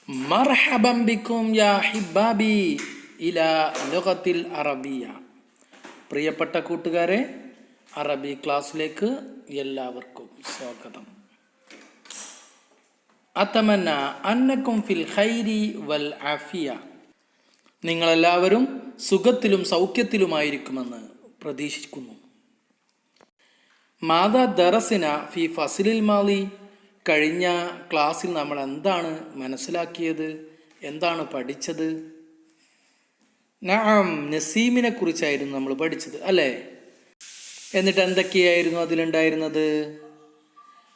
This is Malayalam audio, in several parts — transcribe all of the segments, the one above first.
മർഹബൻ ബിക്കും യാ ഹിബാബി ഇലാ ലുഗത്തിൽ അറബിയ. പ്രിയപ്പെട്ട കൂട്ടുകാരെ, അറബി ക്ലാസ്സിലേക്ക് എല്ലാവർക്കും സ്വാഗതം. അതമന്ന അന്നക്കും ഫിൽ ഖൈരി വൽ ആഫിയ. നിങ്ങളെല്ലാവരും സുഖത്തിലും സൗഖ്യത്തിലുമായിരിക്കുമെന്ന് പ്രതീക്ഷിക്കുന്നു. മാതാ ദറസിന ഫി ഫസിലിൽ മാലി. കഴിഞ്ഞ ക്ലാസ്സിൽ നമ്മൾ എന്താണ് മനസ്സിലാക്കിയത്, എന്താണ് പഠിച്ചത്? നഅം, നസീമിനെ കുറിച്ചായിരുന്നു നമ്മൾ പഠിച്ചത് അല്ലേ? എന്നിട്ട് എന്തൊക്കെയായിരുന്നു അതിലുണ്ടായിരുന്നത്?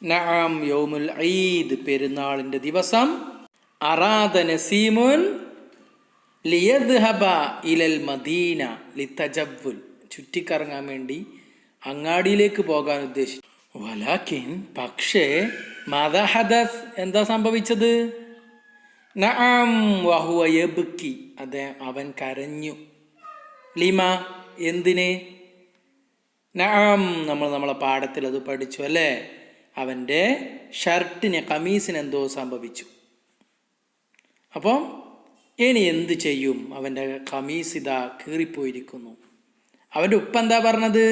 നഅം യൗമുൽ ഈദ്, പെരുന്നാളിൻ്റെ ദിവസം. അറാദ നസീമുൻ ലിയദ്ഹബ ഇലൽ മദീന ലിതജവ്വുൽ, ചുറ്റിക്കറങ്ങാൻ വേണ്ടി അങ്ങാടിയിലേക്ക് പോകാൻ ഉദ്ദേശിച്ചു. വലാകിൻ, പക്ഷേ മാദാ ഹദസ്, എന്താ സംഭവിച്ചത്? നഅം വഹുവ യബ്കി, അവൻ കരഞ്ഞു. ലിമ, എന്തിന്? നഅം, നമ്മളെ പാഠത്തിൽ അത് പഠിച്ചു അല്ലേ? അവൻ്റെ ഷർട്ടിന്, കമീസിന് എന്തോ സംഭവിച്ചു. അപ്പോൾ ഇനി എന്ത് ചെയ്യും? അവൻ്റെ കമീസ് ഇതാ കീറിപ്പോയിരിക്കുന്നു. അവൻ്റെ ഉപ്പ എന്താ പറഞ്ഞത്?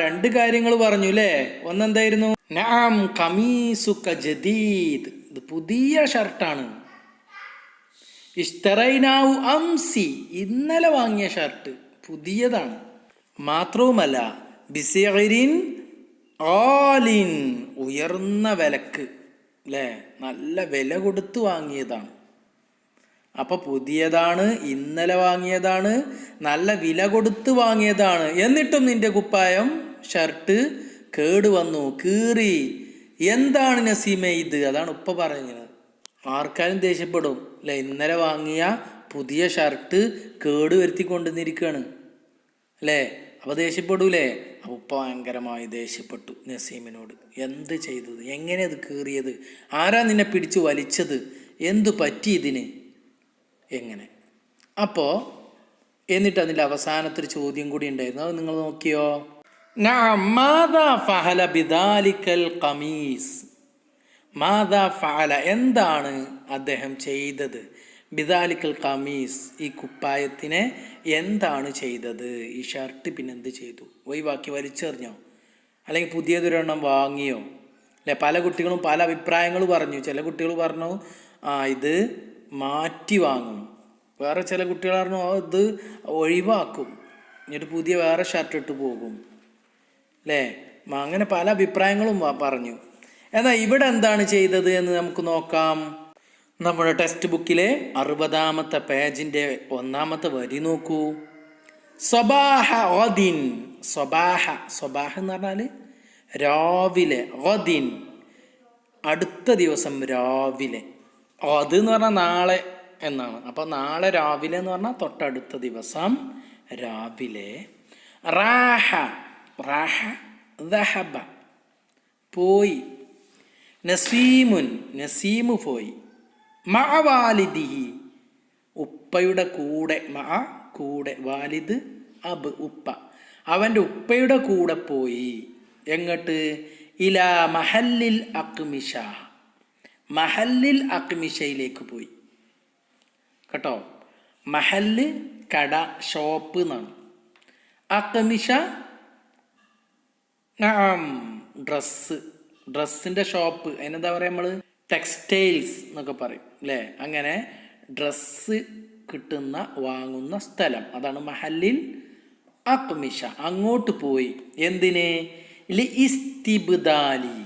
രണ്ട് കാര്യങ്ങൾ പറഞ്ഞു അല്ലേ? ഒന്നെന്തായിരുന്നു? നഅം ഖമീസുക ജദീദ്, ഇത് പുതിയ ഷർട്ടാണ്. ഇഷ്തറൈനാഹു അംസി, ഇന്നലെ വാങ്ങിയ ഷർട്ട്, പുതിയതാണ്. മാത്രവുമല്ല ബിസിഅരിൻ ആലിൻ, ഉയർന്ന വിലക്ക് അല്ലേ? നല്ല വില കൊടുത്ത് വാങ്ങിയതാണ്. അപ്പോൾ പുതിയതാണ്, ഇന്നലെ വാങ്ങിയതാണ്, നല്ല വില കൊടുത്ത് വാങ്ങിയതാണ്. എന്നിട്ടും നിന്റെ കുപ്പായം, ഷർട്ട് കേടുവന്നു, കീറി. എന്താണ് നസീമേ ഇത്? അതാണ് ഉപ്പ പറഞ്ഞത്. ആർക്കാരും ദേഷ്യപ്പെടും അല്ലെ? ഇന്നലെ വാങ്ങിയ പുതിയ ഷർട്ട് കേട് വരുത്തി കൊണ്ടുവന്നിരിക്കുകയാണ് അല്ലേ? അപ്പോൾ ദേഷ്യപ്പെടൂലേ? അപ്പോൾ ഉപ്പ ഭയങ്കരമായി ദേഷ്യപ്പെട്ടു നസീമിനോട്. എന്ത് ചെയ്തത്? എങ്ങനെ അത് കീറിയത്? ആരാ നിന്നെ പിടിച്ചു വലിച്ചത്? എന്തു പറ്റി ഇതിന്? എങ്ങനെ? അപ്പോൾ എന്നിട്ട് അതിൻ്റെ അവസാനത്തൊരു ചോദ്യം കൂടി ഉണ്ടായിരുന്നു. അത് നിങ്ങൾ നോക്കിയോ? മാദാ ഫഅല ബിദാലിക്കൽ ഖമീസ്. മാദാ ഫഅല, എന്താണ് അദ്ദേഹം ചെയ്തത്? ബിദാലിക്കൽ ഖമീസ്, ഈ കുപ്പായത്തിനെ എന്താണ് ചെയ്തത്? ഈ ഷർട്ട് പിന്നെന്ത് ചെയ്തു? ഒഴിവാക്കി വലിച്ചെറിഞ്ഞോ? അല്ലെങ്കിൽ പുതിയതൊരെണ്ണം വാങ്ങിയോ? അല്ലെ? പല കുട്ടികളും പല അഭിപ്രായങ്ങൾ പറഞ്ഞു. ചില കുട്ടികൾ പറഞ്ഞു ഇത് മാറ്റി വാങ്ങും. വേറെ ചില കുട്ടികൾ പറഞ്ഞു ഇത് ഒഴിവാക്കും, എന്നിട്ട് പുതിയ വേറെ ഷർട്ട് ഇട്ട് പോകും അല്ലേ? അങ്ങനെ പല അഭിപ്രായങ്ങളും പറഞ്ഞു. എന്നാൽ ഇവിടെ എന്താണ് ചെയ്തത് എന്ന് നമുക്ക് നോക്കാം. നമ്മുടെ ടെക്സ്റ്റ് ബുക്കിലെ 60-ാമത്തെ പേജിൻ്റെ 1-ാമത്തെ വരി നോക്കൂ. സ്വബാഹ ഗദിൻ. സ്വബാഹ എന്ന് പറഞ്ഞാൽ രാവിലെ. ഗദിൻ, അടുത്ത ദിവസം രാവിലെ. അത് എന്ന് പറഞ്ഞാൽ നാളെ എന്നാണ്. അപ്പോൾ നാളെ രാവിലെ എന്ന് പറഞ്ഞാൽ തൊട്ടടുത്ത ദിവസം രാവിലെ. റാഹ ദഹബ, പോയി. നസീമുൻ, നസീമു പോയി. മഅ വാലിദിഹി, ഉപ്പയുടെ കൂടെ. മഅ, കൂടെ. വാലിദ് അബ്, ഉപ്പ. അവൻ്റെ ഉപ്പയുടെ കൂടെ പോയി. എങ്ങോട്ട്? ഇലാ മഹല്ലിൽ അഖ്മിഷ, മഹല്ലിൽ അഖ്മിഷയിലേക്ക് പോയി കേട്ടോ. മഹല്ല് കട, ഷോപ്പ് എന്നാണ്. അഖ്മിഷ ഡ്രസ്സിൻ്റെ ഷോപ്പ്. അതിനെന്താ പറയുക നമ്മൾ? ടെക്സ്റ്റൈൽസ് എന്നൊക്കെ പറയും അല്ലേ? അങ്ങനെ ഡ്രസ്സ് കിട്ടുന്ന, വാങ്ങുന്ന സ്ഥലം, അതാണ് മഹല്ലിൽ അഖ്മിഷ. അങ്ങോട്ട് പോയി. എന്തിന്? ഇസ്തിബ്ദാലി,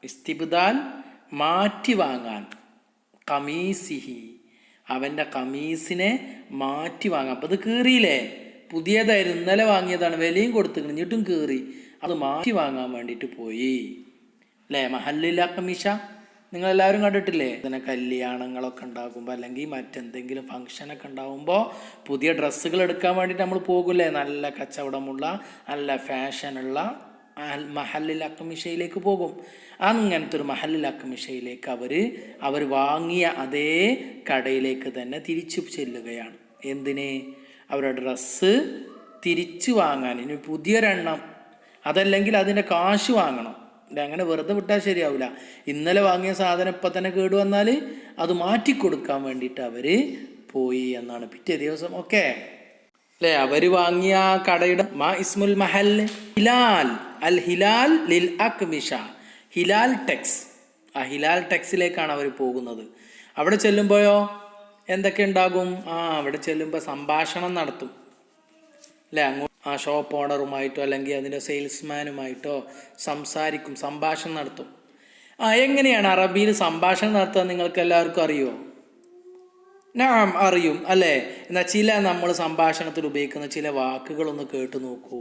ഇസ്തിബ്ദാൽ മാറ്റി വാങ്ങാൻ. കമീസിഹി, അവൻ്റെ കമീസിനെ മാറ്റി വാങ്ങാം. അപ്പോൾ അത് കീറിയില്ലേ? പുതിയതായിരുന്നു, ഇന്നലെ വാങ്ങിയതാണ്, വിലയും കൊടുത്തു, കഴിഞ്ഞിട്ടും കീറി. അത് മാറ്റി വാങ്ങാൻ വേണ്ടിയിട്ട് പോയി അല്ലേ? മഹല്ലിൽ അഖ്മിഷ നിങ്ങളെല്ലാവരും കണ്ടിട്ടില്ലേ? ഇതിനെ കല്യാണങ്ങളൊക്കെ ഉണ്ടാകുമ്പോൾ അല്ലെങ്കിൽ മറ്റെന്തെങ്കിലും ഫംഗ്ഷനൊക്കെ ഉണ്ടാകുമ്പോൾ പുതിയ ഡ്രസ്സുകൾ എടുക്കാൻ വേണ്ടിയിട്ട് നമ്മൾ പോകില്ലേ? നല്ല കച്ചവടമുള്ള, നല്ല ഫാഷനുള്ള മഹല്ലിൽ അഖ്മിഷയിലേക്ക് പോകും. അങ്ങനത്തെ ഒരു മഹല്ലിൽ അഖ്മിഷയിലേക്ക് അവർ വാങ്ങിയ അതേ കടയിലേക്ക് തന്നെ തിരിച്ചു ചെല്ലുകയാണ്. എന്തിന്? അവരുടെ ഡ്രസ്സ് തിരിച്ചു വാങ്ങാൻ. ഇനി പുതിയൊരെണ്ണം, അതല്ലെങ്കിൽ അതിൻ്റെ കാശ് വാങ്ങണം അങ്ങനെ വെറുതെ വിട്ടാൽ ശരിയാവില്ല. ഇന്നലെ വാങ്ങിയ സാധനം ഇപ്പം തന്നെ കേടുവന്നാൽ അത് മാറ്റിക്കൊടുക്കാൻ വേണ്ടിയിട്ട് അവർ പോയി എന്നാണ്. പിറ്റേ ദിവസം ഓക്കെ അല്ലേ, അവർ വാങ്ങിയ കടയുടെ മാ ഇസ്മുൽ മഹൽ ഹിലാൽ, അൽ ഹിലാൽ ലിൽ അക്മിഷ, ഹിലാൽ ടെക്സ്. ആ ഹിലാൽ ടെക്സിലേക്കാണ് അവർ പോകുന്നത്. അവിടെ ചെല്ലുമ്പോഴോ എന്തൊക്കെ ഉണ്ടാകും? അവിടെ ചെല്ലുമ്പോൾ സംഭാഷണം നടത്തും അല്ലേ. ആ ഷോപ്പ് ഓണറുമായിട്ടോ അല്ലെങ്കിൽ അതിൻ്റെ സെയിൽസ്മാനുമായിട്ടോ സംസാരിക്കും, സംഭാഷണം നടത്തും. എങ്ങനെയാണ് അറബിയിൽ സംഭാഷണം നടത്തുക നിങ്ങൾക്ക് എല്ലാവർക്കും അറിയോ? നാം അറിയും അല്ലേ. എന്നാൽ ചില നമ്മൾ സംഭാഷണത്തിൽ ഉപയോഗിക്കുന്ന ചില വാക്കുകളൊന്ന് കേട്ടു നോക്കൂ.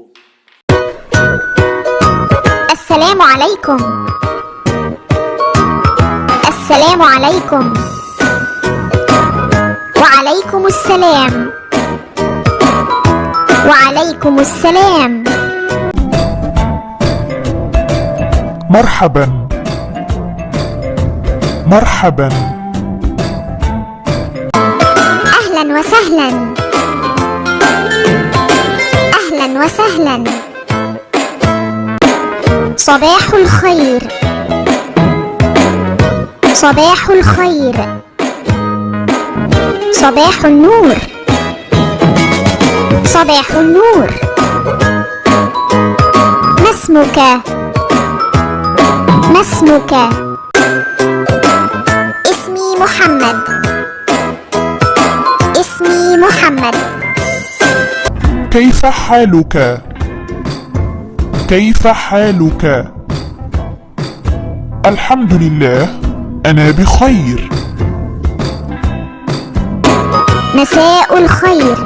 അസ്സലാമു അലൈക്കും, അസ്സലാമു അലൈക്കും, വഅലൈക്കുമുസ്സലാം, വഅലൈക്കുമുസ്സലാം. مرحبا مرحبا أهلا وسهلا أهلا وسهلا. صباح الخير صباح الخير صباح النور صباح النور. ما اسمك؟ ما اسمك؟ اسمي محمد اسمي محمد. كيف حالك؟ كيف حالك؟ الحمد لله أنا بخير. مساء الخير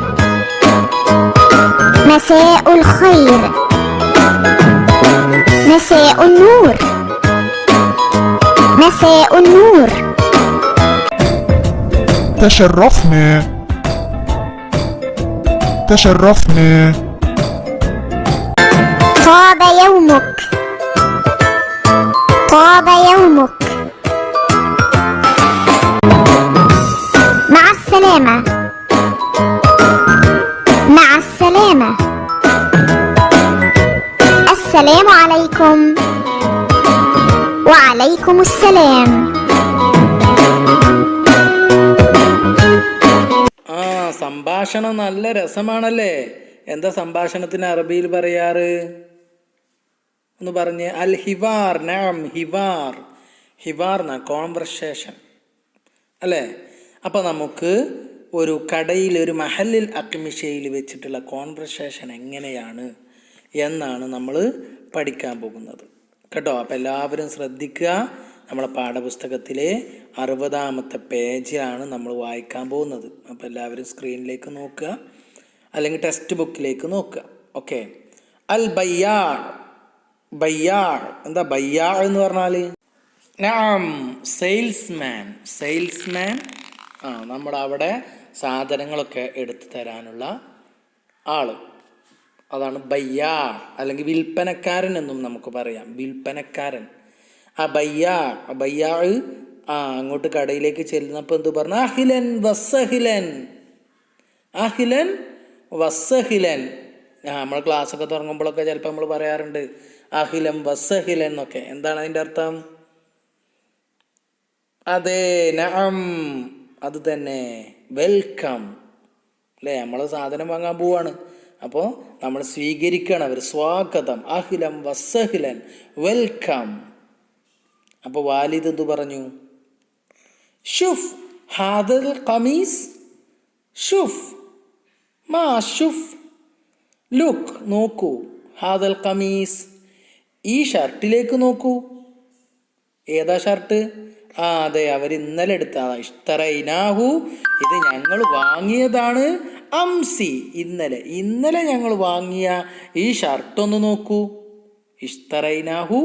مساء الخير مساء النور مساء النور. تشرفنا تشرفنا. طاب يومك طاب يومك. مع السلامة مع السلامة. السلام عليكم وعليكم السلام. സംഭാഷണം നല്ല രസമാണല്ലേ. എന്താ സംഭാഷണത്തിന് അറബിയിൽ പറയാറ്? ഒന്ന് പറഞ്ഞ്. അൽ ഹിവാർ. നാം ഹിവാർ. ഹിവാർ എന്നാ കോൺവെർസേഷൻ അല്ലേ. അപ്പം നമുക്ക് ഒരു കടയിൽ ഒരു മഹല്ലിൽ അക്മിഷയിൽ വെച്ചിട്ടുള്ള കോൺവെർസേഷൻ എങ്ങനെയാണ് എന്നാണ് നമ്മൾ പഠിക്കാൻ പോകുന്നത് കേട്ടോ. അപ്പം എല്ലാവരും ശ്രദ്ധിക്കുക. നമ്മളെ പാഠപുസ്തകത്തിലെ 60-ാമത്തെ പേജിലാണ് നമ്മൾ വായിക്കാൻ പോകുന്നത്. അപ്പോൾ എല്ലാവരും സ്ക്രീനിലേക്ക് നോക്കുക അല്ലെങ്കിൽ ടെക്സ്റ്റ് ബുക്കിലേക്ക് നോക്കുക. ഓക്കെ. അൽ ബയ്യാൾ. ബയ്യാൾ എന്താ? ബയ്യാൾ എന്ന് പറഞ്ഞാൽ നാം സെയിൽസ്മാൻ. സെയിൽസ്മാൻ നമ്മുടെ അവിടെ സാധനങ്ങളൊക്കെ എടുത്തു തരാനുള്ള ആള്, അതാണ് ബയ്യാൾ. അല്ലെങ്കിൽ വിൽപ്പനക്കാരൻ എന്നും നമുക്ക് പറയാം. വിൽപ്പനക്കാരൻ. ആ ബയ്യാൾ അങ്ങോട്ട് കടയിലേക്ക് ചെല്ലുന്നപ്പോൾ എന്ത് പറഞ്ഞു? അഹിലൻ വസ്സഹിലൻ. അഹിലൻ വസ്സഹിലൻ. നമ്മൾ ക്ലാസ്സൊക്കെ തുടങ്ങുമ്പോഴൊക്കെ ചിലപ്പോൾ നമ്മൾ പറയാറുണ്ട് അഹിലൻ വസ്സഹിലൻ എന്നൊക്കെ. എന്താണ് അതിൻ്റെ അർത്ഥം? അതെ, നഅം, അത് തന്നെ, വെൽക്കം അല്ലേ. നമ്മൾ സാധനം വാങ്ങാൻ പോവാണ്, അപ്പോൾ നമ്മൾ സ്വീകരിക്കണം. അവർ സ്വാഗതം. അഹിലം വസ്സഹിലൻ, വെൽക്കം. അപ്പോൾ വാലിദ് എന്തു പറഞ്ഞു? ഷുഫ് ഹാദൽ ഖമീസ്. ഷുഫ് മാ ഷുഫ്, ലുക്ക്, നോക്കൂ. ഹാദൽ ഖമീസ്, ഈ ഷർട്ടിലേക്ക് നോക്കൂ. ഏതാ ഷർട്ട്? അതെ, അവർ ഇന്നലെ എടുത്തതാണ്. ഇഷ്തറൈനാഹു, ഇത് ഞങ്ങൾ വാങ്ങിയതാണ്. അംസി, ഇന്നലെ ഞങ്ങൾ വാങ്ങിയ ഈ ഷർട്ടൊന്ന് നോക്കൂ. ഇഷ്തറൈനാഹു,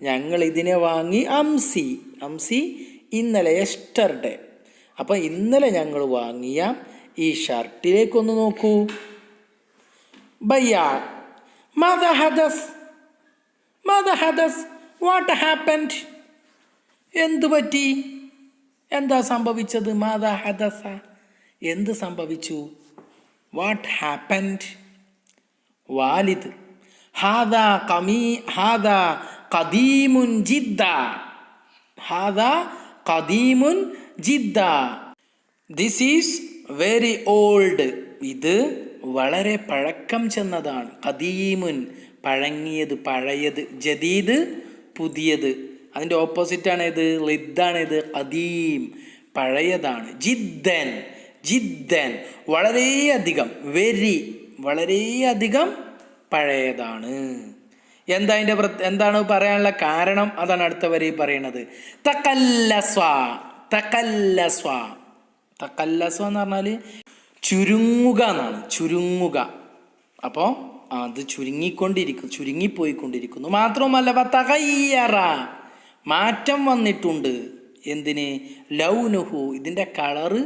ഞങ്ങൾ ഇതിനെ വാങ്ങി. അംസി, അംസി ഇന്നലെ, യെസ്റ്റർഡേ. അപ്പം ഇന്നലെ ഞങ്ങൾ വാങ്ങിയ ഈ ഷർട്ടിലേക്കൊന്ന് നോക്കൂ. ബയ്യാ, മാദാ ഹദസ്, മാദാ ഹദസ്, വാട്ട് ഹാപ്പൻഡ്, എന്തു പറ്റി, എന്താ സംഭവിച്ചത്? മാദാ ഹദസ, എന്ത് സംഭവിച്ചു? What happened. വാലിദ്, ഹാദാ ഖദീമുൻ ജിദ്ദ. ഹാദ ഖദീമുൻ ജിദ്ദ. This is very old. ഇത് വളരെ പഴക്കം ചെന്നതാണ്. ഖദീമുൻ പഴങ്ങിയത്, പഴയത്. ജദീദ് പുതിയത്. അതിൻ്റെ ഓപ്പോസിറ്റാണ് ഇത്, ലിദ്ദാണ് ഇത്. ഖദീം പഴയതാണ്. ജിദ്ദൻ, ജിദ്ദൻ വളരെയധികം, വെരി വളരെയധികം പഴയതാണ്. എന്താണ് പറയാനുള്ള കാരണം? അതാണ് അടുത്ത വരി പറയുന്നത്. തഖല്ലസ്വ, തഖല്ലസ്വ. തഖല്ലസ്വ എന്ന് പറഞ്ഞാൽ ചുരുങ്ങുക എന്നാണ്, ചുരുങ്ങുക. അപ്പോൾ അത് ചുരുങ്ങിപ്പോയിക്കൊണ്ടിരിക്കുന്നു. മാത്രവുമല്ല വതഗയ്യറ, മാറ്റം വന്നിട്ടുണ്ട്. എന്തിന്? ലൗനുഹു, ഇതിൻ്റെ കളറ്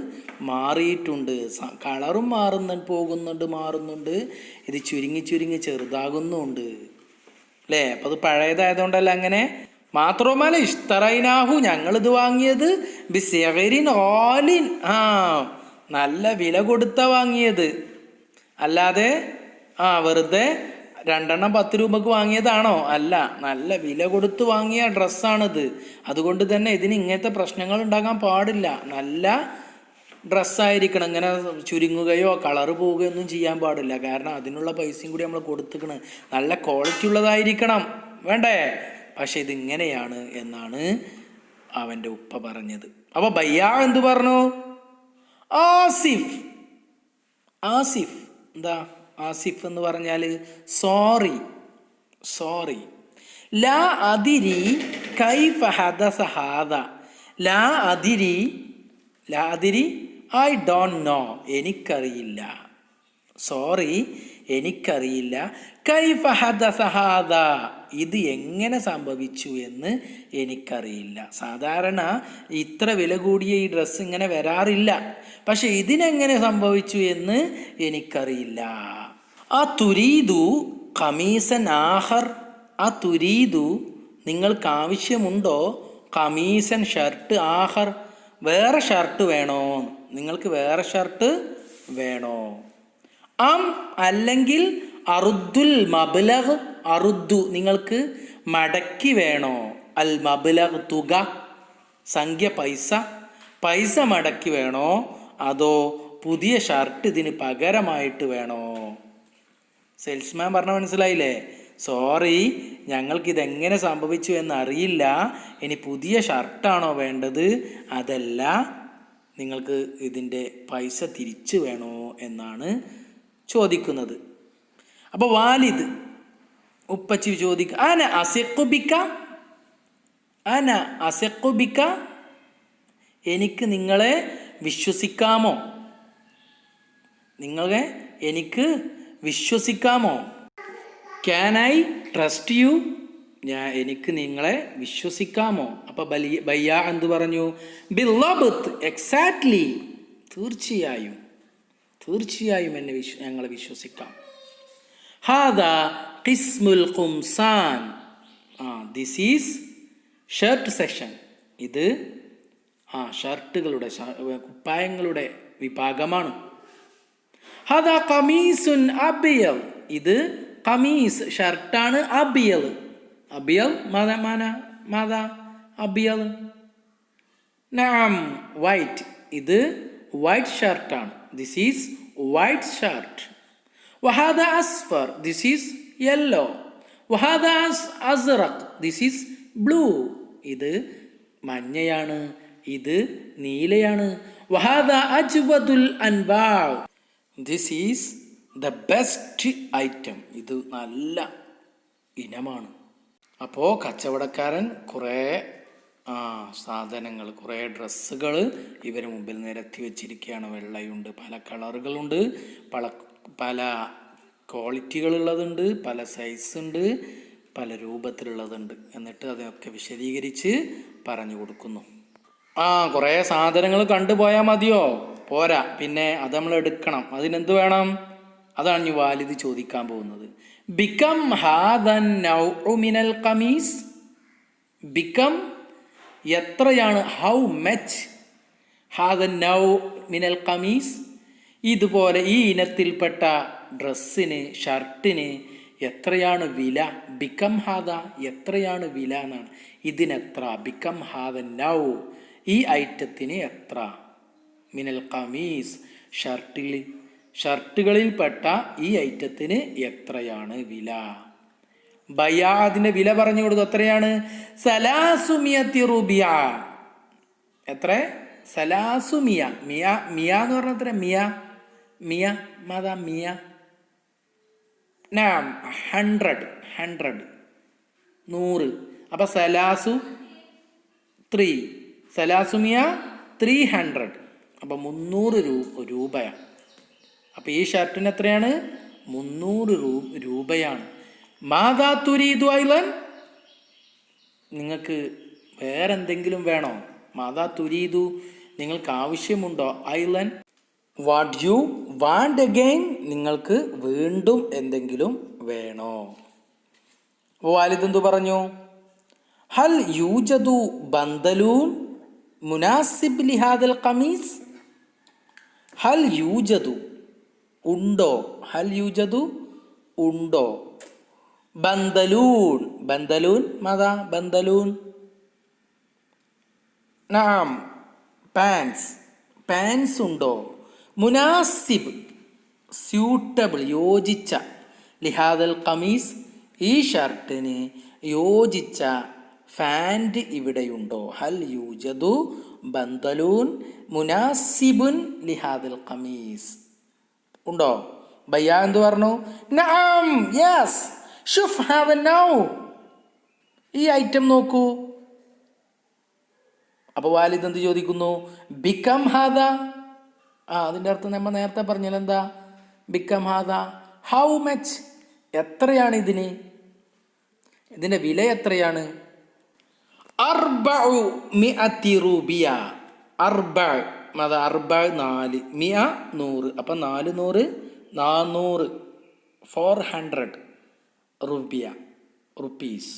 മാറിയിട്ടുണ്ട്. കളറും മാറുന്നുണ്ട്. ഇത് ചുരുങ്ങി ചെറുതാകുന്നുണ്ട് അല്ലേ? അപ്പോൾ അത് പഴയതായതുകൊണ്ടല്ല അങ്ങനെ. മാത്രവുമല്ല ഇഷ്തറൈനാഹു, ഞങ്ങളിത് വാങ്ങിയത് ബിസിഗരിൻ ഓലിൻ, നല്ല വില കൊടുത്ത വാങ്ങിയത്, അല്ലാതെ വെറുതെ 2 10 രൂപക്ക് വാങ്ങിയതാണോ? അല്ല, നല്ല വില കൊടുത്ത് വാങ്ങിയ ഡ്രസ്സാണിത്. അതുകൊണ്ട് തന്നെ ഇതിന് ഇങ്ങനത്തെ പ്രശ്നങ്ങൾ ഉണ്ടാകാൻ പാടില്ല. നല്ല ഡ്രസ്സായിരിക്കണം. ഇങ്ങനെ ചുരുങ്ങുകയോ കളറ് പോവുകയോ ഒന്നും ചെയ്യാൻ പാടില്ല. കാരണം അതിനുള്ള പൈസയും കൂടി നമ്മൾ കൊടുത്തിക്കണം. നല്ല ക്വാളിറ്റി ഉള്ളതായിരിക്കണം, വേണ്ടേ? പക്ഷെ ഇതിങ്ങനെയാണ് എന്നാണ് അവൻ്റെ ഉപ്പ പറഞ്ഞത്. അപ്പോൾ ബയ്യാ എന്തു പറഞ്ഞു? ആസിഫ്. ആസിഫ് എന്താ? ആസിഫ് എന്ന് പറഞ്ഞാൽ സോറി, സോറി. ലാ അതിരി കൈഫ ഹദസ ഹാദ. ലാ അതിരി, ലാ അതിരി ഐ ഡോണ്ട് നോ, എനിക്കറിയില്ല. സോറി, എനിക്കറിയില്ല. കൈഫ ഹദസ ഹാദ, ഇത് എങ്ങനെ സംഭവിച്ചു എന്ന് എനിക്കറിയില്ല. സാധാരണ ഇത്ര വില കൂടിയ ഈ ഡ്രസ്സ് ഇങ്ങനെ വരാറില്ല. പക്ഷെ ഇതിനെങ്ങനെ സംഭവിച്ചു എന്ന് എനിക്കറിയില്ല. ആ തുരീദു ഖമീസൻ ആഹർ. ആ തുരീദു, നിങ്ങൾക്ക് ആവശ്യമുണ്ടോ? ഖമീസൻ ഷർട്ട്, ആഹർ വേറെ ഷർട്ട് വേണോ? നിങ്ങൾക്ക് വേറെ ഷർട്ട് വേണോ? അല്ലെങ്കിൽ അറുദ്ദുൽ മബ്ലഗ്, അറുദ്ദു നിങ്ങൾക്ക് മടക്കി വേണോ? അൽ മബ്ലഗ് തുക, സംഖ്യ, പൈസ മടക്കി വേണോ? അതോ പുതിയ ഷർട്ട് ഇതിന് പകരമായിട്ട് വേണോ? സെയിൽസ്മാൻ പറഞ്ഞ മനസ്സിലായില്ലേ? സോറി, ഞങ്ങൾക്കിതെങ്ങനെ സംഭവിച്ചു എന്നറിയില്ല. ഇനി പുതിയ ഷർട്ടാണോ വേണ്ടത്, അതല്ല നിങ്ങൾക്ക് ഇതിൻ്റെ പൈസ തിരിച്ചു വേണോ എന്നാണ് ചോദിക്കുന്നത്. അപ്പോൾ വാലിദ്, ഉപ്പച്ചി ചോദിക്കുക, അന അസിഖുബിക്ക, അന അസിഖുബിക്ക, എനിക്ക് നിങ്ങളെ വിശ്വസിക്കാമോ? നിങ്ങളെ എനിക്ക് വിശ്വസിക്കാമോ? ക്യാൻ ഐ ട്രസ്റ്റ് യു, എനിക്ക് നിങ്ങളെ വിശ്വസിക്കാമോ? അപ്പോൾ ബയ്യ എന്ത് പറഞ്ഞു? ബില്ലബത്ത്, എക്സാക്ട്ലി, തീർച്ചയായും എന്നെ ഞങ്ങളെ വിശ്വസിക്കാം. ഹാദ ഖിസ്മുൽ ഖുംസാൻ, ദിസ് ഈസ് ഷർട്ട് സെക്ഷൻ. ഇത് ഷർട്ടുകളുടെ, കുപ്പായങ്ങളുടെ വിഭാഗമാണ്. ഹാദ ഖമീസുൻ അബിയൽ, ഇത് ഖമീസ് ഷർട്ടാണ്. അബിയൽ, അബിയൽ മാതാ അബിയൽ. നഅം വൈറ്റ്, ഇത് വൈറ്റ് ഷർട്ടാണ്. This is white shirt. വഹാദ അസ്ഫർ, ദിസ് ഈസ് യെല്ലോ. വഹാദ അസ്റഖ്, ദിസ് ഈസ് ബ്ലൂ, ഇത് മഞ്ഞയാണ്, ഇത് നീലയാണ്. വഹാദ അജ്വദുൽ അൻവാവ്, this is the best item, ഇത് നല്ല ഇനമാണ്. അപ്പോൾ കച്ചവടക്കാരൻ കുറേ സാധനങ്ങൾ, കുറേ ഡ്രസ്സുകൾ ഇവരെ മുമ്പിൽ നിരത്തി വെച്ചിരിക്കുകയാണ്. വെള്ളയുണ്ട്, പല കളറുകളുണ്ട്, പല ക്വാളിറ്റികളുള്ളതുണ്ട്, പല സൈസുണ്ട്, പല രൂപത്തിലുള്ളതുണ്ട്. എന്നിട്ട് അതൊക്കെ വിശദീകരിച്ച് പറഞ്ഞു കൊടുക്കുന്നു. കുറേ സാധനങ്ങൾ കണ്ടുപോയാൽ മതിയോ? പോരാ, പിന്നെ അത് നമ്മൾ എടുക്കണം. അതിനെന്ത് വേണം? അതാണ് ഇനി വാലിദ് ചോദിക്കാൻ പോകുന്നത്. ബിക്കം ഹാദൻ നൗഉ മിനൽ ഖമീസ്, ബിക്കം എത്രയാണ്, ഹൗ മച്ച്, ഹാദൻ നൗ മിനൽ ഖമീസ്, ഇതുപോലെ ഈ ഇനത്തിൽപ്പെട്ട ഡ്രസ്സിന്, ഷർട്ടിന് എത്രയാണ് വില? ബിക്കം ഹാദ, എത്രയാണ് വില എന്നാണ്. ഇതിനെത്ര? ബിക്കം ഹാദ നൗ, ഈ ഐറ്റത്തിന് എത്ര? മിനൽ ഖമീസ്, ഷർട്ടുകളിൽപ്പെട്ട ഈ ഐറ്റത്തിന് എത്രയാണ് വില? ബയാ, അതിൻ്റെ വില പറഞ്ഞു കൊടുത്തു. എത്രയാണ്? സലാസുമിയത്തി റുബിയ. എത്ര? സലാസുമിയ. മിയ, മിയ എന്ന് പറഞ്ഞാൽ എത്ര? മിയ, മിയ മാതാ മിയ. നാം 100, 100. അപ്പം സലാസു 3, സലാസുമിയ 300. അപ്പം 300 രൂപയാണ്. അപ്പം ഈ ഷർട്ടിന് എത്രയാണ്? 300 രൂപയാണ്. മാതാ തുരീദു ഐലൻ, നിങ്ങൾക്ക് വേറെന്തെങ്കിലും വേണോ? മാതാ തുരീദു, നിങ്ങൾക്ക് ആവശ്യമുണ്ടോ? ഐലൻ, വാട്ട് യു വാണ്ട് അഗെയിൻ, നിങ്ങൾക്ക് വീണ്ടും എന്തെങ്കിലും വേണോ? വാലിദ് എന്തു പറഞ്ഞു? ഹൽ യൂജദു ബന്ദലൂൻ മുനാസിബ് ലിഹാദൽ ഖമീസ്. ഹൽ യൂജദു, ഉണ്ടോ? ഹൽ യൂജദു, ഉണ്ടോ? ബന്ദലൂൻ, ബന്ദലൂൻ മാതാ ബന്ദലൂൻ. നാം പാൻസ്, പാൻസ് ഉണ്ടോ? മുനാസിബ്, സ്യൂട്ടബിൾ, യോജിച്ച. ലിഹാദൽ ഖമീസ്, ഈ ഷർട്ടിന് യോജിച്ച ഫാൻറ് ഇവിടെയുണ്ടോ? ഹൽ യൂജദു ബന്ദലൂൻ മുനാസിബുൻ ലിഹാദൽ ഖമീസ്, ഉണ്ടോ? ബയ്യ എന്ത് പറഞ്ഞു? നഅം, യെസ്. ഷുഫ് ഹാദ നൗ, ഈ ഐറ്റം നോക്കൂ. അപ്പോൾ വാലിദ് എന്ത് ചോദിക്കുന്നു? ബിക്കം ഹാദ. അതിൻ്റെ അർത്ഥം നമ്മൾ നേരത്തെ പറഞ്ഞാൽ എന്താ? ബിക്കം ഹാദ, ഹൗ മച്ച്, എത്രയാണ് ഇതിന്? ഇതിൻ്റെ വില എത്രയാണ്? അർബഉ മിഅത്തി റുബിയ. അർബഅ അതാ അർബഅ 4, മിഅ 100. അപ്പം 400, 400, 400 റുബിയ, റുപ്പീസ്.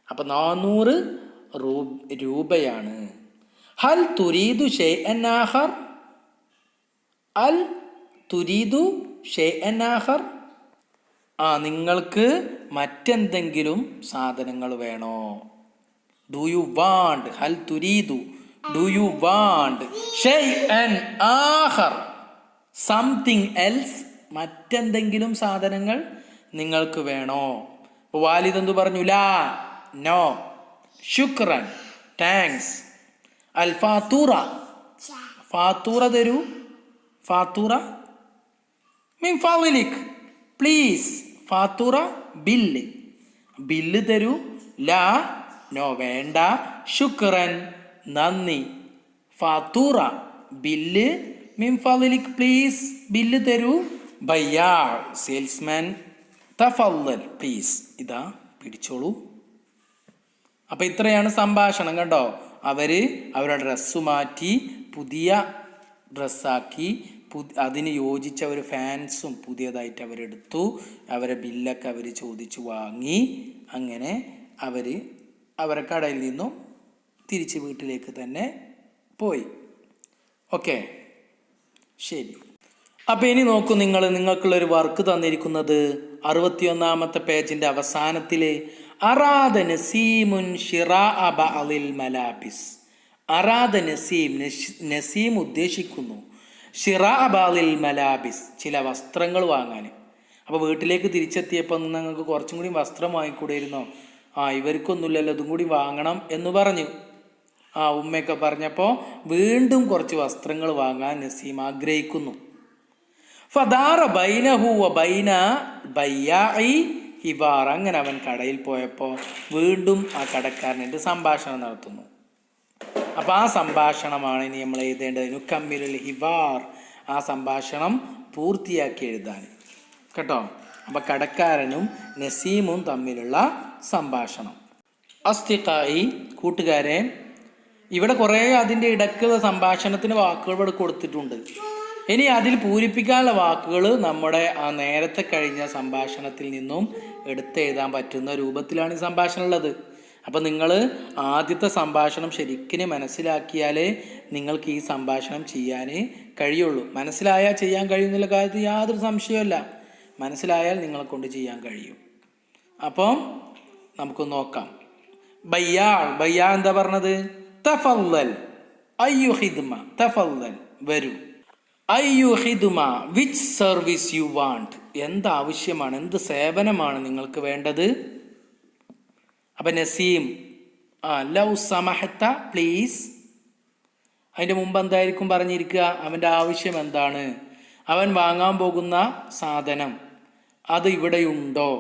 അപ്പം 400 രൂപയാണ്. ഹൽ തുരീദു ഷൈഅൻ ആഖർ, അൽ തുരീദു ഷൈഅൻ ആഖർ, നിങ്ങൾക്ക് മറ്റെന്തെങ്കിലും സാധനങ്ങൾ വേണോ? ഡു യു വാണ്ട്, ഹൽ തുരീദു, ഡു യു വാണ്ട് ഷൈഅൻ ആഖർ, സംതിങ് എൽസ്, മറ്റെന്തെങ്കിലും സാധനങ്ങൾ നിങ്ങൾക്ക് വേണോ? അപ്പോൾ വാലിദ് എന്തു പറഞ്ഞു? ലാ, നോ. ശുക്രൻ, താങ്ക്സ്. അൽ ഫാത്തൂറ, ഫാത്തൂറ തരൂ. ഫാത്തൂറ മിൻ ഫളിക്, പ്ലീസ്. ഫാത്തൂറ, ബില്ല്, ബില്ല് തരൂ. ലാ, നോ, വേണ്ട. ശുക്രൻ, നന്ദി. ഫാത്തൂറ, ബില്ല്. മിൻ ഫളിക്, പ്ലീസ്, ബില്ല് തരൂ. ബയ്യാ, സെയിൽസ്മാൻ, തഫല്ലൽ, പ്ലീസ്, ഇതാ പിടിച്ചോളൂ. അപ്പം ഇത്രയാണ് സംഭാഷണം, കണ്ടോ? അവരുടെ ഡ്രസ്സ് മാറ്റി പുതിയ ഡ്രസ്സാക്കി, അതിന് യോജിച്ച ഒരു ഫാൻസും പുതിയതായിട്ട് അവരെടുത്തു. അവരെ ബില്ലൊക്കെ അവർ ചോദിച്ചു വാങ്ങി. അങ്ങനെ അവരെ കടയിൽ നിന്നും തിരിച്ച് വീട്ടിലേക്ക് തന്നെ പോയി. ഓക്കെ, ശരി. അപ്പം ഇനി നോക്കൂ, നിങ്ങൾക്കുള്ളൊരു വർക്ക് തന്നിരിക്കുന്നത് 61-ാമത്തെ പേജിൻ്റെ അവസാനത്തിൽ അറാദ നസീമുൻ ഷിറാഅ ബഅദിൽ മലാബിസ്. അറാദ നസീം, നസീം ഉദ്ദേശിക്കുന്നു ഷിറാഅ ബഅദിൽ മലാബിസ്, ചില വസ്ത്രങ്ങൾ വാങ്ങാൻ. അപ്പോൾ വീട്ടിലേക്ക് തിരിച്ചെത്തിയപ്പോൾ നിങ്ങൾക്ക് കുറച്ചും കൂടി വസ്ത്രം വാങ്ങിക്കൂടായിരുന്നോ? ഇവർക്കൊന്നുമില്ലല്ലോ, ഇതും കൂടി വാങ്ങണം എന്ന് പറഞ്ഞു. ഉമ്മയൊക്കെ പറഞ്ഞപ്പോൾ വീണ്ടും കുറച്ച് വസ്ത്രങ്ങൾ വാങ്ങാൻ നസീം ആഗ്രഹിക്കുന്നു. ഫദാറ ബൈനഹു വ ബൈന ബയ്യാഇ ഹിവാർ. അങ്ങനെ അവൻ കടയിൽ പോയപ്പോൾ വീണ്ടും ആ കടക്കാരനായിട്ട് സംഭാഷണം നടത്തുന്നു. അപ്പോൾ ആ സംഭാഷണമാണ് ഇനി നമ്മൾ എഴുതേണ്ടത്. നുക്കമ്മിലുൽ ഹിവാർ, ആ സംഭാഷണം പൂർത്തിയാക്കി എഴുതാൻ കേട്ടോ. അപ്പോൾ കടക്കാരനും നസീമും തമ്മിലുള്ള സംഭാഷണം. അസ്തിഖായി, കൂട്ടുകാരെ, ഇവിടെ കുറേ അതിൻ്റെ ഇടയ്ക്കുള്ള സംഭാഷണത്തിന് വാക്കുകൾ ഇവിടെ കൊടുത്തിട്ടുണ്ട്. ഇനി അതിൽ പൂരിപ്പിക്കാനുള്ള വാക്കുകൾ നമ്മുടെ ആ നേരത്തെ കഴിഞ്ഞ സംഭാഷണത്തിൽ നിന്നും എടുത്തെഴുതാൻ പറ്റുന്ന രൂപത്തിലാണ് ഈ സംഭാഷണം ഉള്ളത്. അപ്പം നിങ്ങൾ ആദ്യത്തെ സംഭാഷണം ശരിക്കും മനസ്സിലാക്കിയാലേ നിങ്ങൾക്ക് ഈ സംഭാഷണം ചെയ്യാൻ കഴിയുള്ളൂ. മനസ്സിലായാൽ ചെയ്യാൻ കഴിയുന്നുള്ള കാര്യത്തിൽ യാതൊരു സംശയമല്ല. മനസ്സിലായാൽ നിങ്ങളെ കൊണ്ട് ചെയ്യാൻ കഴിയും. അപ്പം നമുക്ക് നോക്കാം. ബയ്യാ എന്താ പറഞ്ഞത്? തഫല്ലൽ അയ്യു ഹിദ്മ, തഫല്ലൽ വരൂ. അയ്യു ഹിദ്മ വിച്ച് സർവീസ് യു വാണ്ട്, എന്ത് ആവശ്യമാണ്, എന്ത് സേവനമാണ് നിങ്ങൾക്ക് വേണ്ടത്? അപ്പം നസീം ലൗ സമഹത്ത പ്ലീസ്, അതിൻ്റെ മുമ്പ് എന്തായിരിക്കും പറഞ്ഞിരിക്കുക? അവൻ്റെ ആവശ്യം എന്താണ്, അവൻ വാങ്ങാൻ പോകുന്ന സാധനം അത് ഇവിടെയുണ്ടോ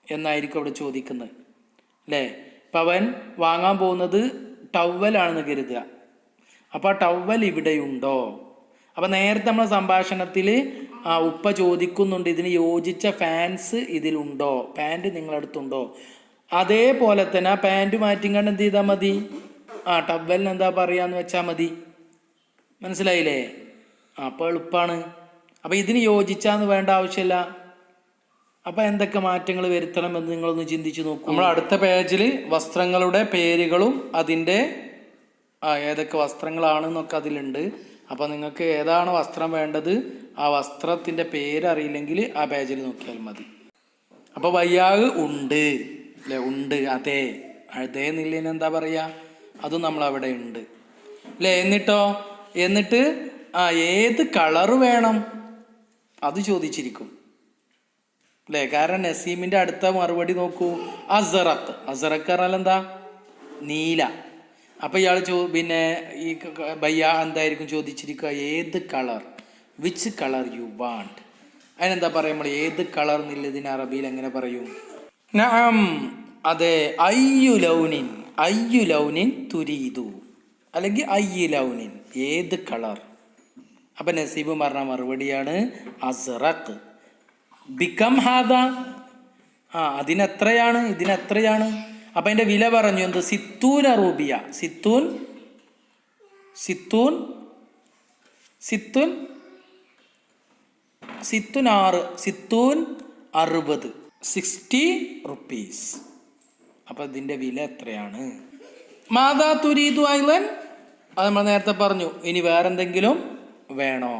എന്നായിരിക്കും അവിടെ ചോദിക്കുന്നത് അല്ലേ. അപ്പം അവൻ വാങ്ങാൻ പോകുന്നത് ടവലാണെന്ന് കരുതുക. അപ്പോൾ ആ ടവൽ ഇവിടെയുണ്ടോ? അപ്പം നേരത്തെ നമ്മളെ സംഭാഷണത്തിൽ ഉപ്പ ചോദിക്കുന്നുണ്ട് ഇതിന് യോജിച്ച ഫാൻസ് ഇതിലുണ്ടോ, പാൻറ് നിങ്ങളടുത്തുണ്ടോ. അതേപോലെ തന്നെ ആ പാൻറ് മാറ്റിങ്ങാണ്ട് എന്ത് ചെയ്താൽ മതി? ടവലിന് എന്താ പറയാന്ന് വെച്ചാൽ മതി. മനസ്സിലായില്ലേ? അപ്പോൾ എളുപ്പമാണ്. അപ്പം ഇതിന് യോജിച്ചാന്ന് വേണ്ട ആവശ്യമില്ല. അപ്പം എന്തൊക്കെ മാറ്റങ്ങൾ വരുത്തണമെന്ന് നിങ്ങളൊന്ന് ചിന്തിച്ച് നോക്കൂ. നമ്മൾ അടുത്ത പേജിൽ വസ്ത്രങ്ങളുടെ പേരുകളും അതിൻ്റെ ഏതൊക്കെ വസ്ത്രങ്ങളാണെന്നൊക്കെ അതിലുണ്ട്. അപ്പോൾ നിങ്ങൾക്ക് ഏതാണ് വസ്ത്രം വേണ്ടത്, ആ വസ്ത്രത്തിൻ്റെ പേരറിയില്ലെങ്കിൽ ആ പേജിൽ നോക്കിയാൽ മതി. അപ്പോൾ വയ്യാവ് ഉണ്ട് അല്ലേ? ഉണ്ട്, അതെ. അതേ എന്നുള്ളതിന് എന്താ പറയുക? അതും നമ്മളവിടെ ഉണ്ട് അല്ലേ. എന്നിട്ട് ഏത് കളറ് വേണം അത് ചോദിച്ചിരിക്കും അല്ലേ. കാരണം നസീമിൻ്റെ അടുത്ത മറുപടി നോക്കൂ, അസറക്ക്. അസറക്ക് പറഞ്ഞാൽ എന്താ? നീല. അപ്പം ഇയാൾ പിന്നെ ഈ ബയ്യ എന്തായിരിക്കും ചോദിച്ചിരിക്കുക? ഏത് colour, which colour you want. അതിനെന്താ പറയുക നമ്മൾ? ഏത് കളർ എന്നുള്ളതിന് അറബിയിൽ എങ്ങനെ പറയും? നഅം, അതെ. അയ്യു ലൗനിൻ തുരീദു, അല്ലെങ്കിൽ അയ്യു ലൗനിൻ, ഏത് കളർ. അപ്പം നസീബ് പറഞ്ഞ മറുപടിയാണ് അസ്റഖ്. ബിക്കം ഹാദ, അതിനെത്രയാണ്, ഇതിനെത്രയാണ്. അപ്പം അതിൻ്റെ വില പറഞ്ഞു എന്ത്? സിത്തൂൻ റൂബിയ. സിത്തൂൻ 60 റുപ്പീസ്. അപ്പം ഇതിൻ്റെ വില എത്രയാണ്? മാതാ തുരീദു ഐലൻ, അത് നമ്മൾ നേരത്തെ പറഞ്ഞു. ഇനി വേറെന്തെങ്കിലും വേണോ?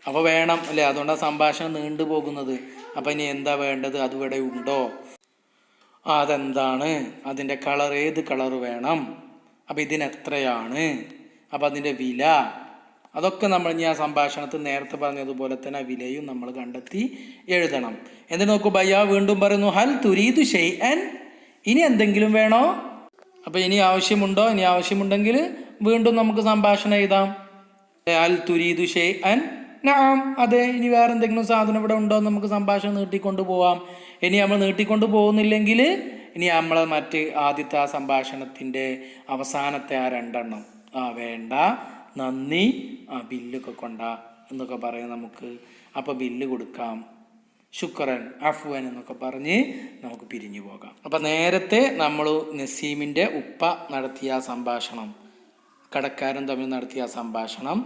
അപ്പോൾ വേണം അല്ലേ, അതുകൊണ്ടാണ് സംഭാഷണം നീണ്ടു പോകുന്നത്. അപ്പം ഇനി എന്താ വേണ്ടത്, അതിവിടെ ഉണ്ടോ, അതെന്താണ്, അതിൻ്റെ കളർ, ഏത് കളർ വേണം, അപ്പം ഇതിനെത്രയാണ്, അപ്പം അതിൻ്റെ വില, അതൊക്കെ നമ്മൾ ഇനി ആ സംഭാഷണത്തിൽ നേരത്തെ പറഞ്ഞതുപോലെ തന്നെ വിലയും നമ്മൾ കണ്ടെത്തി എഴുതണം. എന്നിട്ട് നോക്കൂ, ബയ്യ വീണ്ടും പറയുന്നു ഹൽ തുരീദു ഷൈഅൻ, ഇനി എന്തെങ്കിലും വേണോ. അപ്പം ഇനി ആവശ്യമുണ്ടോ? ഇനി ആവശ്യമുണ്ടെങ്കിൽ വീണ്ടും നമുക്ക് സംഭാഷണം എഴുതാം. ഹൽ തുരീദു ഷൈഅൻ, നഅം, അതെ. ഇനി വേറെ എന്തെങ്കിലും സാധനം ഇവിടെ ഉണ്ടോ? നമുക്ക് സംഭാഷണം നീട്ടിക്കൊണ്ട് പോവാം. ഇനി നമ്മൾ നീട്ടിക്കൊണ്ട് പോകുന്നില്ലെങ്കിൽ ഇനി നമ്മളെ ആദ്യത്തെ ആ സംഭാഷണത്തിൻ്റെ അവസാനത്തെ ആ 2 എണ്ണം വേണ്ട, നന്ദി, ബില്ലൊക്കെ കൊണ്ടാ എന്നൊക്കെ പറയാം നമുക്ക്. അപ്പോൾ ബില്ല് കൊടുക്കാം, ശുക്രൻ, അഫ്വൻ എന്നൊക്കെ പറഞ്ഞ് നമുക്ക് പിരിഞ്ഞു പോകാം. അപ്പം നേരത്തെ നമ്മൾ നസീമിൻ്റെ ഉപ്പ നടത്തിയ സംഭാഷണം, കടക്കാരൻ തമ്മിൽ നടത്തിയ സംഭാഷണം,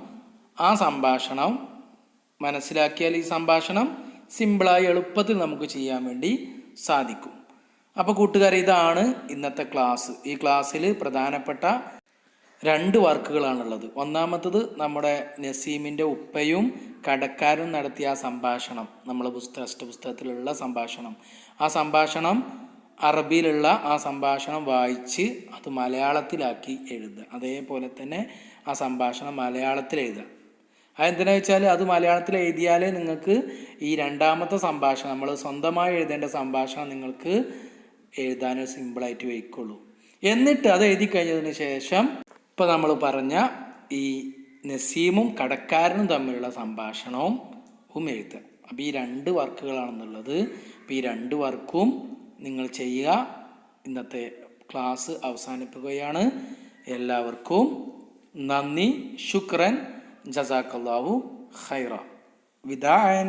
ആ സംഭാഷണം മനസ്സിലാക്കിയാൽ ഈ സംഭാഷണം സിമ്പിളായി എളുപ്പത്തിൽ നമുക്ക് ചെയ്യാൻ വേണ്ടി സാധിക്കും. അപ്പോൾ കൂട്ടുകാരെ, ഇതാണ് ഇന്നത്തെ ക്ലാസ്. ഈ ക്ലാസ്സിൽ പ്രധാനപ്പെട്ട 2 വർക്കുകളാണുള്ളത്. ഒന്നാമത്തത് നമ്മുടെ നസീമിൻ്റെ ഉപ്പയും കടക്കാരനും നടത്തിയ ആ സംഭാഷണം, നമ്മളെ പുസ്തകത്തിലുള്ള സംഭാഷണം. ആ സംഭാഷണം അറബിയിലുള്ള ആ സംഭാഷണം വായിച്ച് അത് മലയാളത്തിലാക്കി എഴുതുക. അതേപോലെ തന്നെ ആ സംഭാഷണം മലയാളത്തിൽ എഴുതുക. അതെന്തിനാ വെച്ചാൽ അത് മലയാളത്തിൽ എഴുതിയാലേ നിങ്ങൾക്ക് ഈ 2ാമത്തെ സംഭാഷണം, നമ്മൾ സ്വന്തമായി എഴുതേണ്ട സംഭാഷണം നിങ്ങൾക്ക് എഴുതാൻ സിമ്പിളായിട്ട് വയ്ക്കുള്ളൂ. എന്നിട്ട് അത് എഴുതി കഴിഞ്ഞതിന് ശേഷം ഇപ്പോൾ നമ്മൾ പറഞ്ഞ ഈ നസീമും കടക്കാരനും തമ്മിലുള്ള സംഭാഷണവും എഴുതുക. അപ്പോൾ ഈ 2 വർക്കുകളാണെന്നുള്ളത്. അപ്പോൾ ഈ 2 വർക്കും നിങ്ങൾ ചെയ്യുക. ഇന്നത്തെ ക്ലാസ് അവസാനിപ്പിക്കുകയാണ്. എല്ലാവർക്കും നന്ദി, ശുക്രൻ, ജസാക്കല്ലാഹു ഖൈറ. വിദാഅൻ.